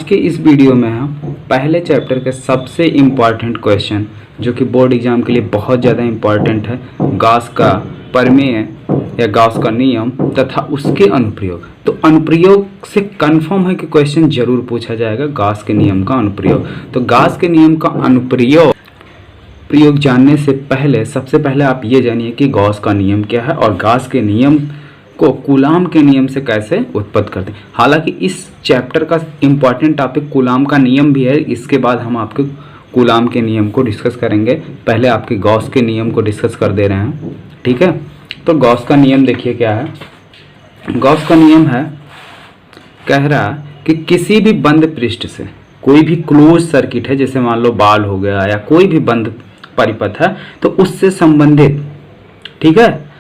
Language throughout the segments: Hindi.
आज के इस वीडियो में हम पहले चैप्टर के सबसे इम्पॉर्टेंट क्वेश्चन जो कि बोर्ड एग्जाम के लिए बहुत ज़्यादा इम्पॉर्टेंट है, गॉस का प्रमेय या गॉस का नियम तथा उसके अनुप्रयोग। तो अनुप्रयोग से कंफर्म है कि क्वेश्चन जरूर पूछा जाएगा, गॉस के नियम का अनुप्रयोग। तो गॉस के नियम का अनुप्रयोग जानने से पहले सबसे पहले आप ये जानिए कि गॉस का नियम क्या है और गॉस के नियम को कूलाम के नियम से कैसे उत्पन्न करते हैं। हालांकि इस चैप्टर का इम्पॉर्टेंट टॉपिक कूलाम का नियम भी है, इसके बाद हम आपके कूलाम के नियम को डिस्कस करेंगे। पहले आपके गॉस के नियम को डिस्कस कर दे रहे हैं, ठीक है। तो गॉस का नियम देखिए क्या है। गॉस का नियम है, कह रहा कि किसी भी बंद पृष्ठ से कोई भी क्लोज सर्किट है, जैसे मान लो बॉल हो गया या कोई भी बंद परिपथ है, तो उससे संबंधित, ठीक है,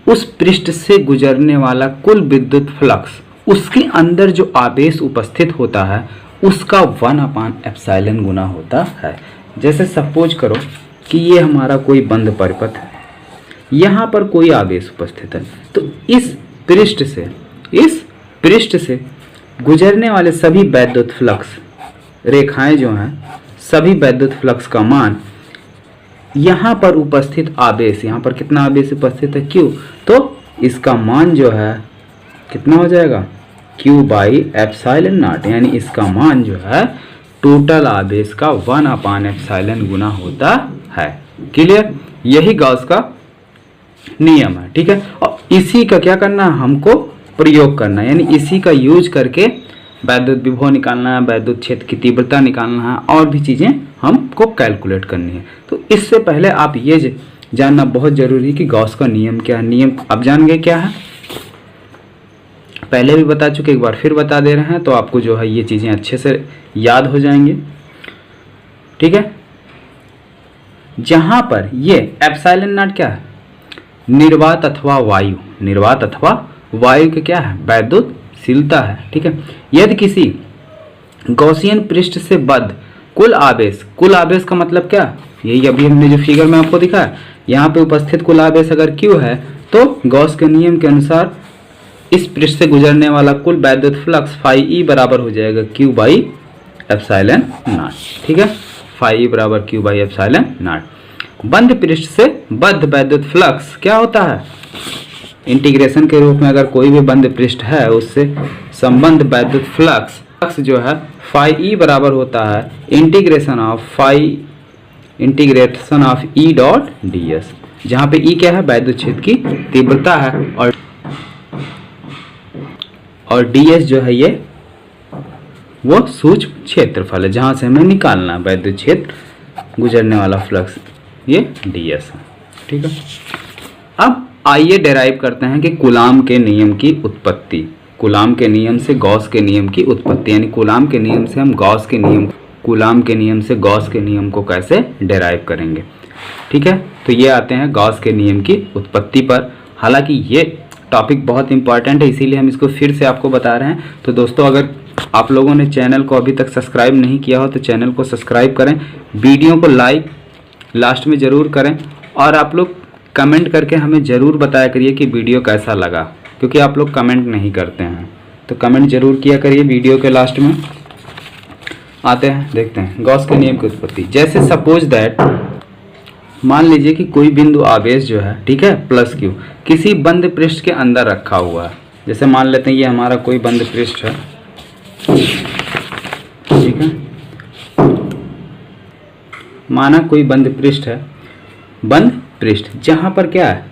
उस पृष्ठ से गुजरने वाला कुल विद्युत फ्लक्स, उसके अंदर जो आवेश उपस्थित होता है उसका 1/ε गुना होता है। जैसे सपोज करो कि ये हमारा कोई बंद परिपथ है, यहाँ पर कोई आवेश उपस्थित है, तो इस पृष्ठ से गुजरने वाले सभी वैद्युत फ्लक्स रेखाएं जो हैं, सभी वैद्युत फ्लक्स का मान यहाँ पर उपस्थित आवेश, यहाँ पर कितना आवेश उपस्थित है, Q, तो इसका मान जो है कितना हो जाएगा, Q/ε0, यानी इसका मान जो है टोटल आवेश का 1/ε गुना होता है। क्लियर, यही गॉस का नियम है, ठीक है। और इसी का क्या करना है, हमको प्रयोग करना है, यानी इसी का यूज करके वैद्युत विभव निकालना है, वैद्युत क्षेत्र की तीव्रता निकालना है, और भी चीज़ें हमको कैलकुलेट करनी है। तो इससे पहले आप ये जानना बहुत जरूरी है कि गॉस का नियम क्या है। नियम आप जान गए क्या है, पहले भी बता चुके, एक बार फिर बता दे रहे हैं, तो आपको जो है ये चीज़ें अच्छे से याद हो जाएंगी, ठीक है। जहाँ पर ये ε0 क्या है, निर्वात अथवा वायु, निर्वात अथवा वायु के क्या है, वैद्युतशीलता है, ठीक है। यदि किसी गॉसियन पृष्ठ से बद्ध कुल आवेश का मतलब क्या, यही अभी हमने जो फिगर में आपको दिखाया, यहाँ पे उपस्थित कुल आवेश अगर Q है, तो गॉस के नियम के अनुसार इस पृष्ठ से गुजरने वाला कुल वैद्युत फ्लक्स φE बराबर हो जाएगा Q/ε0, ठीक है। φE बराबर Q/ε0। बंद पृष्ठ से बद्ध वैद्युत फ्लक्स क्या होता है, इंटीग्रेशन के रूप में अगर कोई भी बंद पृष्ठ है उससे संबंध वैद्युत फ्लक्स जो है φE बराबर होता है integration of E dot ds, जहाँ पे E क्या है, वैद्युत क्षेत्र की तीव्रता है, और ds जो है ये वो सूक्ष्म क्षेत्रफल है, जहाँ से हमें निकालना है वैद्युत क्षेत्र गुजरने वाला फ्लक्स, ये ds है, ठीक है। अब आइए डेराइव करते हैं कि कूलाम के नियम की उत्पत्ति, कूलाम के नियम से गॉस के नियम की उत्पत्ति, यानी कूलाम के नियम से हम गॉस के नियम, कूलाम के नियम से गॉस के नियम को कैसे डेराइव करेंगे, ठीक है। तो ये आते हैं गॉस के नियम की उत्पत्ति पर। हालांकि ये टॉपिक बहुत इंपॉर्टेंट है, इसीलिए हम इसको फिर से आपको बता रहे हैं। तो दोस्तों, अगर आप लोगों ने चैनल को अभी तक सब्सक्राइब नहीं किया हो तो चैनल को सब्सक्राइब करें, वीडियो को लाइक लास्ट में ज़रूर करें, और आप लोग कमेंट करके हमें ज़रूर बताया करिए कि वीडियो कैसा लगा, क्योंकि आप लोग कमेंट नहीं करते हैं, तो कमेंट जरूर किया करिए। वीडियो के लास्ट में आते हैं, देखते हैं गॉस के नियम की उत्पत्ति। जैसे सपोज दैट, मान लीजिए कि कोई बिंदु आवेश जो है, ठीक है, +Q किसी बंद पृष्ठ के अंदर रखा हुआ है। जैसे मान लेते हैं ये हमारा कोई बंद पृष्ठ है, ठीक है, माना कोई बंद पृष्ठ है, बंद पृष्ठ जहाँ पर क्या है,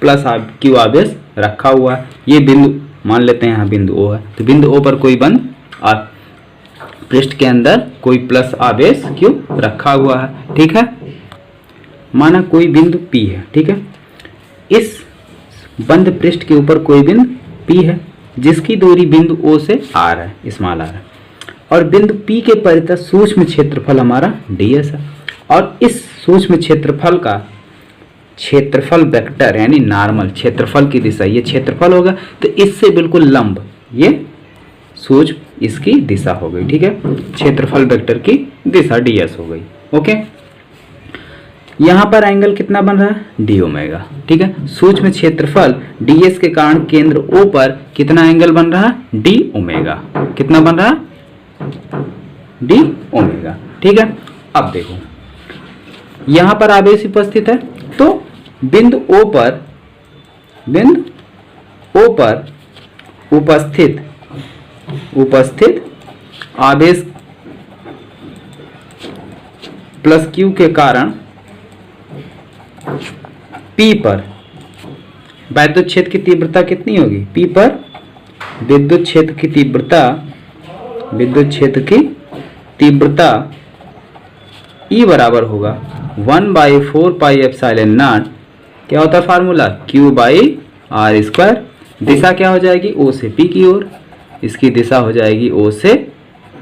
+Q आवेश रखा हुआ है। ये बिंदु मान लेते हैं यहाँ बिंदु O है, तो बिंदु O पर कोई बंद पृष्ठ के अंदर कोई प्लस आवेश Q रखा हुआ है, ठीक है। माना कोई बिंदु P है, ठीक है, इस बंद पृष्ठ के ऊपर कोई बिंदु P है जिसकी दूरी बिंदु O से R है, स्मॉल r है, और बिंदु P के परितः सूक्ष्म क्षेत्रफल हमारा ds है, और इस सूक्ष्म क्षेत्रफल का क्षेत्रफल वेक्टर यानी नॉर्मल, क्षेत्रफल की दिशा, ये क्षेत्रफल होगा, तो इससे बिल्कुल लंब ये सूक्ष्म इसकी दिशा हो गई, ठीक है, क्षेत्रफल वेक्टर की दिशा ds हो गई, ओके। यहाँ पर एंगल कितना बन रहा है, डी ओमेगा, ठीक है। सूक्ष्म क्षेत्रफल ds के कारण केंद्र O पर कितना एंगल बन रहा है, डी ओमेगा, कितना बन रहा है, डी ओमेगा। ठीक है, अब देखो यहां पर आवेश उपस्थित है, तो बिंदु ओ पर उपस्थित आवेश प्लस क्यू के कारण पी पर वैद्युत क्षेत्र की तीव्रता कितनी होगी? पी पर विद्युत क्षेत्र की तीव्रता E बराबर होगा 1/4πε0, क्या होता है फार्मूला? Q/r²। दिशा क्या हो जाएगी? O से P की ओर। इसकी दिशा हो जाएगी O से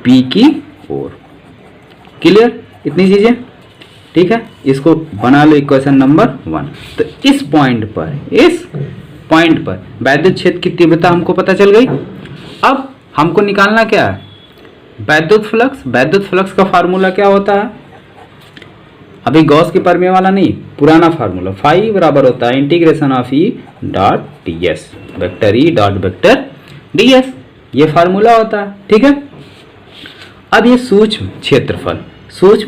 P की ओर। क्लियर? इतनी चीजें ठीक है, इसको बना लो इक्वेशन नंबर 1। तो इस पॉइंट पर वैद्युत क्षेत्र की तीव्रता हमको पता चल गई। अब हमको निकालना क्या है? वैद्युत फ्लक्स का फार्मूला क्या होता है? अभी गॉस के प्रमेय वाला नहीं, पुराना फार्मूला फाई बराबर होता है integration of E dot D S, vector E dot vector D S, ये फार्मूला होता है। ठीक है, अब ये सूक्ष्म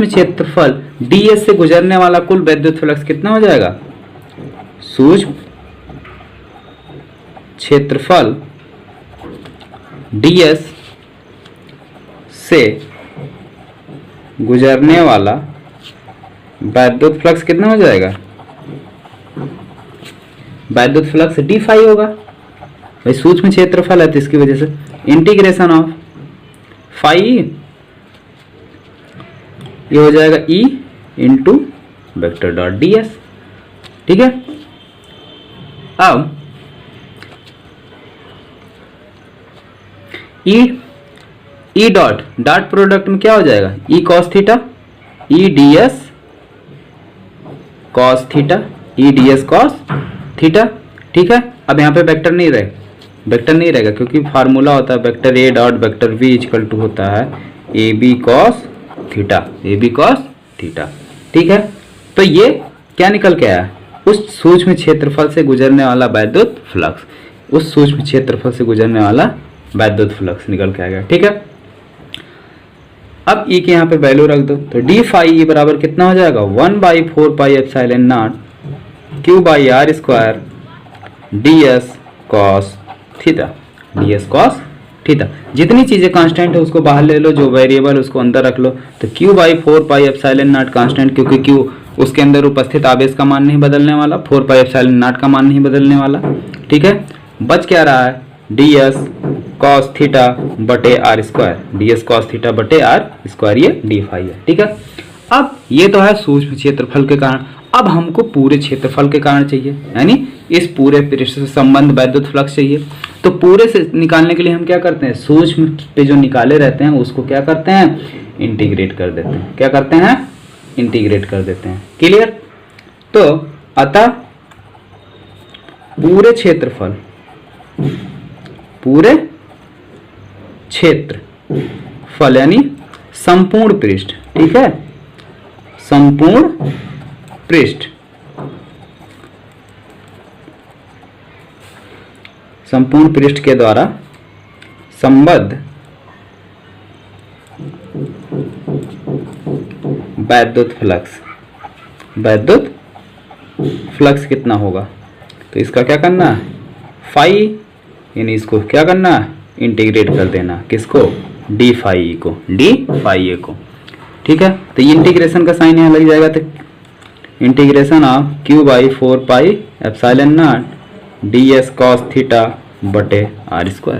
क्षेत्रफल ds से गुजरने वाला कुल वैद्युत फ्लक्स कितना हो जाएगा? सूक्ष्म क्षेत्रफल ds से गुजरने वाला वैद्युत फ्लक्स कितना हो जाएगा? वैद्युत फ्लक्स डी फाई होगा भाई, सूक्ष्म क्षेत्रफल है तो इसकी वजह से इंटीग्रेशन ऑफ फाई, ये हो जाएगा E into vector dot D S. ठीक है, अब ई डॉट प्रोडक्ट में क्या हो जाएगा? E cos theta, E ds cos theta, E ds cos theta. ठीक है, अब यहाँ पे वेक्टर नहीं रहेगा क्योंकि फार्मूला होता है vector A dot vector V equal to होता है ए बी कॉस थीटा। ठीक है, तो ये क्या निकल के आया? उस सूक्ष्म क्षेत्रफल से गुजरने वाला वैद्युत फ्लक्स, निकल के आ गया। ठीक है, अब E के यहाँ पे वैल्यू रख दो, तो डी फाई ई बराबर कितना हो जाएगा? 1/4πε0 Q/r² ds cos थीटा। जितनी चीजें कांस्टेंट है उसको बाहर ले लो, जो वेरिएबल उसको अंदर रख लो। तो Q/4πε0 कांस्टेंट, क्योंकि Q उसके अंदर उपस्थित आवेश का मान नहीं बदलने वाला, 4πε0 का मान नहीं बदलने वाला। ठीक है, बच क्या रहा है? ds cos थीटा बटे r², ये डी फाई है। ठीक है, अब ये तो है सूक्ष्म क्षेत्रफल के कारण। अब हमको पूरे क्षेत्रफल के कारण चाहिए, यानी इस पूरे पृष्ठ से संबंध वैद्युत फ्लक्स चाहिए। तो पूरे से निकालने के लिए हम क्या करते हैं? सूक्ष्म पे जो निकाले रहते हैं उसको क्या करते हैं? इंटीग्रेट कर देते हैं। क्या करते हैं? इंटीग्रेट कर देते हैं। क्लियर? तो अतः पूरे क्षेत्रफल यानी संपूर्ण पृष्ठ, ठीक है, संपूर्ण पृष्ठ के द्वारा संबद्ध वैद्युत फ्लक्स कितना होगा? तो इसका क्या करना है? फाई, यानी इसको क्या करना है? इंटीग्रेट कर देना। किसको? डी फाई को। ठीक है, तो ये इंटीग्रेशन का साइन यहाँ लग जाएगा, तो integration of Q/4πε0 ds cos theta बटे r²। तो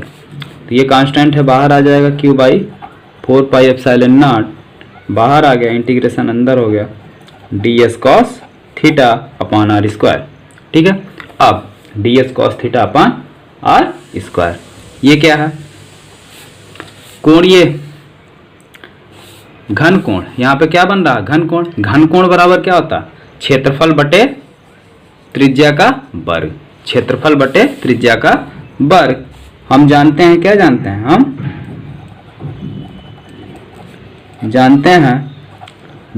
ये कांस्टेंट है, बाहर आ जाएगा। Q/4πε0 बाहर आ गया, इंटीग्रेशन अंदर हो गया, ds cos theta upon r²। ठीक है, अब ds cos theta upon r², ये क्या है? कोण, ये घन कोण। यहाँ पे क्या बन रहा है? घन कोण बराबर क्या होता है? क्षेत्रफल बटे त्रिज्या का वर्ग। हम जानते हैं, क्या जानते हैं? हम जानते हैं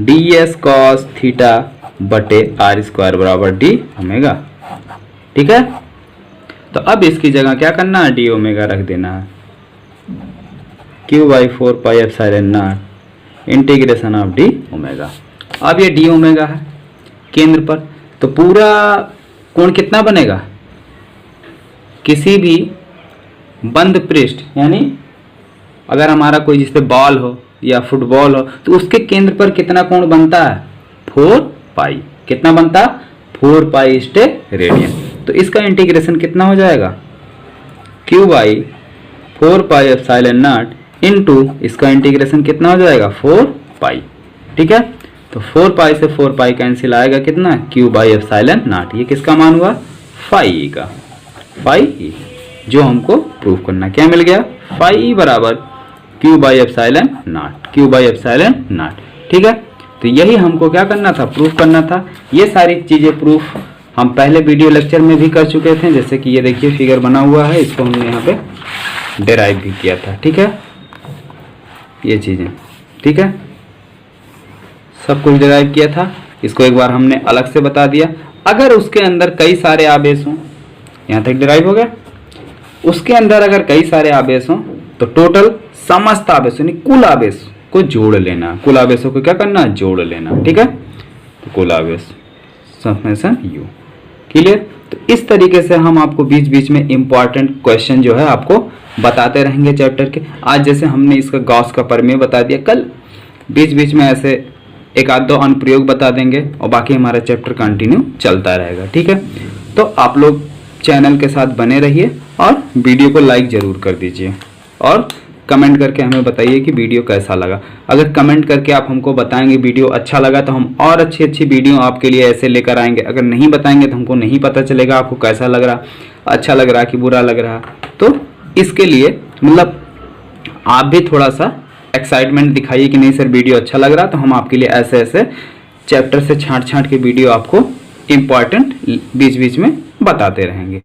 ds cos थीटा बटे r² बराबर डी ओमेगा। ठीक है, तो अब इसकी जगह क्या करना है? डी ओमेगा रख देना है। Q by 4 pi epsilon not integration of D omega. अब ये डी ओमेगा है केंद्र पर, तो पूरा कोण कितना बनेगा? किसी भी बंद पृष्ठ, यानी अगर हमारा कोई जिससे बॉल हो या फुटबॉल हो तो उसके केंद्र पर कितना कोण बनता है? 4 पाई। कितना बनता? 4 पाई स्टे रेडियन। तो इसका इंटीग्रेशन कितना हो जाएगा? Q by 4 pi epsilon not into इसका इंटीग्रेशन कितना हो जाएगा? 4 पाई। ठीक है, तो 4 पाई से 4 पाई कैंसिल आएगा कितना? Q by epsilon not. ये किसका मान हुआ? फाई का, फाई जो हमको प्रूफ करना। क्या मिल गया? फाई बराबर Q by epsilon not, Q by epsilon not. ठीक है, तो यही हमको क्या करना था? प्रूफ करना था। ये सारी चीजें प्रूफ हम पहले वीडियो लेक्चर में भी कर चुके थे, जैसे कि ये देखिए फिगर बना हुआ है, इसको हमने यहाँ पे डेराइव भी किया था। ठीक है, ये चीजें, ठीक है, सब कुछ डेराइव किया था। इसको एक बार हमने अलग से बता दिया। अगर उसके अंदर कई सारे आवेश हों, यहाँ तक डेराइव हो गया। उसके अंदर अगर कई सारे आवेश हों तो टोटल समस्त आवेश यानी कुल आवेश को जोड़ लेना। कुल आवेशों को क्या करना? जोड़ लेना। ठीक है, तो कुल आवेश समेशन यू। क्लियर? तो इस तरीके से हम आपको बीच बीच में इंपॉर्टेंट क्वेश्चन जो है आपको बताते रहेंगे चैप्टर के। आज जैसे हमने इसका गॉस का प्रमेय बता दिया, कल बीच बीच में ऐसे एक आध दो अनुप्रयोग बता देंगे और बाकी हमारा चैप्टर कंटिन्यू चलता रहेगा। ठीक है, तो आप लोग चैनल के साथ बने रहिए और वीडियो को लाइक जरूर कर दीजिए और कमेंट करके हमें बताइए कि वीडियो कैसा लगा। अगर कमेंट करके आप हमको बताएंगे वीडियो अच्छा लगा तो हम और अच्छी अच्छी वीडियो आपके लिए ऐसे लेकर आएंगे। अगर नहीं बताएंगे तो हमको नहीं पता चलेगा आपको कैसा लग रहा, अच्छा लग रहा कि बुरा लग रहा। तो इसके लिए मतलब आप भी थोड़ा सा एक्साइटमेंट दिखाइए कि नहीं सर वीडियो अच्छा लग रहा, तो हम आपके लिए ऐसे ऐसे चैप्टर से छांट छांट के वीडियो आपको इम्पॉर्टेंट बीच बीच में बताते रहेंगे।